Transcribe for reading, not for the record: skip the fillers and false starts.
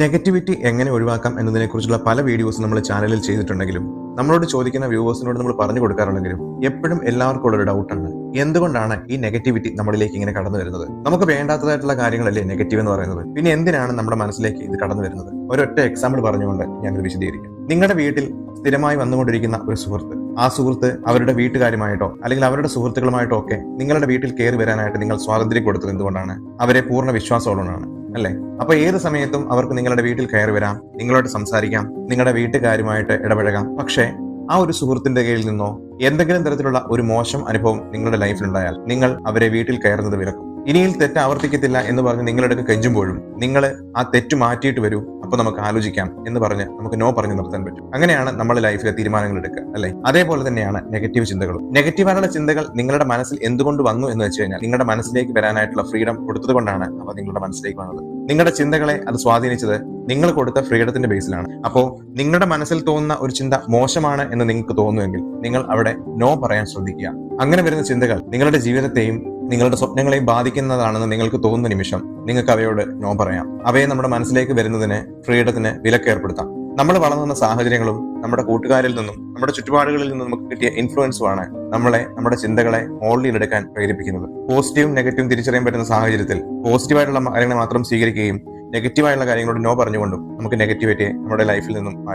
Negativity എങ്ങനെ ഒഴിവാക്കാം എന്നതിനെക്കുറിച്ചുള്ള പല വീഡിയോസ് നമ്മൾ ചാനലിൽ ചെയ്തിട്ടുണ്ടെങ്കിലും നമ്മളോട് ചോദിക്കുന്ന വ്യൂവേഴ്സിനോട് നമ്മൾ പറഞ്ഞു കൊടുക്കാറുണ്ടെങ്കിലും എപ്പോഴും എല്ലാവർക്കും ഉള്ളൊരു ഡൗട്ടാണ് എന്തുകൊണ്ടാണ് ഈ നെഗറ്റിവിറ്റി നമ്മളിലേക്ക് ഇങ്ങനെ കടന്നു വരുന്നത്. നമുക്ക് വേണ്ടാത്തതായിട്ടുള്ള കാര്യങ്ങളല്ലേ നെഗറ്റീവ് എന്ന് പറയുന്നത്. പിന്നെ എന്തിനാണ് നമ്മുടെ മനസ്സിലേക്ക് ഇത് കടന്നു വരുന്നത്? ഒരൊറ്റ എക്സാമ്പിൾ പറഞ്ഞുകൊണ്ട് ഞാനത് വിശദീകരിക്കാം. നിങ്ങളുടെ വീട്ടിൽ സ്ഥിരമായി വന്നുകൊണ്ടിരിക്കുന്ന ഒരു സുഹൃത്ത്, ആ സുഹൃത്ത് അവരുടെ വീട്ടുകാരുമായിട്ടോ അല്ലെങ്കിൽ അവരുടെ സുഹൃത്തുക്കളുമായിട്ടോ ഒക്കെ നിങ്ങളുടെ വീട്ടിൽ കയറി വരാനായിട്ട് നിങ്ങൾ സ്വാതന്ത്ര്യം കൊടുത്തത് എന്തുകൊണ്ടാണ്? അവരെ പൂർണ്ണ വിശ്വാസമുള്ളതാണ് അല്ലെ? അപ്പൊ ഏത് സമയത്തും അവർക്ക് നിങ്ങളുടെ വീട്ടിൽ കയറി വരാം, നിങ്ങളോട് സംസാരിക്കാം, നിങ്ങളുടെ വീട്ടുകാരുമായിട്ട് ഇടപഴകാം. പക്ഷേ ആ ഒരു സുഹൃത്തിന്റെ കയ്യിൽ നിന്നോ എന്തെങ്കിലും തരത്തിലുള്ള ഒരു മോശം അനുഭവം നിങ്ങളുടെ ലൈഫിലുണ്ടായാൽ നിങ്ങൾ അവരെ വീട്ടിൽ കയറുന്നത് വിലക്കും. ഇനിയിൽ തെറ്റ് ആവർത്തിക്കത്തില്ല എന്ന് പറഞ്ഞ് നിങ്ങളെടുക്ക് കെഞ്ചുമ്പോഴും നിങ്ങൾ ആ തെറ്റ് മാറ്റിയിട്ട് വരൂ, അപ്പൊ നമുക്ക് ആലോചിക്കാം എന്ന് പറഞ്ഞ് നമുക്ക് നോ പറഞ്ഞു നിർത്താൻ പറ്റും. അങ്ങനെയാണ് നമ്മൾ ലൈഫിലെ തീരുമാനങ്ങൾ എടുക്കുക അല്ലെ? അതേപോലെ തന്നെയാണ് നെഗറ്റീവ് ചിന്തകളും. നെഗറ്റീവായുള്ള ചിന്തകൾ നിങ്ങളുടെ മനസ്സിൽ എന്തുകൊണ്ട് വന്നു എന്ന് വെച്ച് കഴിഞ്ഞാൽ നിങ്ങളുടെ മനസ്സിലേക്ക് വരാനായിട്ടുള്ള ഫ്രീഡം കൊടുത്തത് കൊണ്ടാണ് അവ നിങ്ങളുടെ മനസ്സിലേക്ക് വന്നത്. നിങ്ങളുടെ ചിന്തകളെ അത് സ്വാധീനിച്ചത് നിങ്ങൾ കൊടുത്ത ഫ്രീഡത്തിന്റെ ബേസിലാണ്. അപ്പോ നിങ്ങളുടെ മനസ്സിൽ തോന്നുന്ന ഒരു ചിന്ത മോശമാണ് എന്ന് നിങ്ങൾക്ക് തോന്നുമെങ്കിൽ നിങ്ങൾ അവിടെ നോ പറയാൻ ശ്രദ്ധിക്കുക. അങ്ങനെ വരുന്ന ചിന്തകൾ നിങ്ങളുടെ ജീവിതത്തെയും നിങ്ങളുടെ സ്വപ്നങ്ങളെയും ബാധിക്കുന്നതാണെന്ന് നിങ്ങൾക്ക് തോന്നുന്ന നിമിഷം നിങ്ങൾക്ക് അവയോട് നോ പറയാം. അവയെ നമ്മുടെ മനസ്സിലേക്ക് വരുന്നതിന് ഫ്രീഡത്തിന് വിലക്കേർപ്പെടുത്താം. നമ്മൾ വളർന്നു വന്ന സാഹചര്യങ്ങളും നമ്മുടെ കൂട്ടുകാരിൽ നിന്നും നമ്മുടെ ചുറ്റുപാടുകളിൽ നിന്നും നമുക്ക് കിട്ടിയ ഇൻഫ്ലുവൻസുമാണ് നമ്മളെ നമ്മുടെ ചിന്തകളെ മോൾഡിലെടുക്കാൻ പ്രേരിപ്പിക്കുന്നത്. പോസിറ്റീവും നെഗറ്റീവും തിരിച്ചറിയാൻ പറ്റുന്ന സാഹചര്യത്തിൽ പോസിറ്റീവായിട്ടുള്ള കാര്യങ്ങളെ മാത്രം സ്വീകരിക്കുകയും നെഗറ്റീവായുള്ള കാര്യങ്ങളോട് നോ പറഞ്ഞുകൊണ്ടും നമുക്ക് നെഗറ്റിവിറ്റിയെ നമ്മുടെ ലൈഫിൽ നിന്നും മാറ്റാം.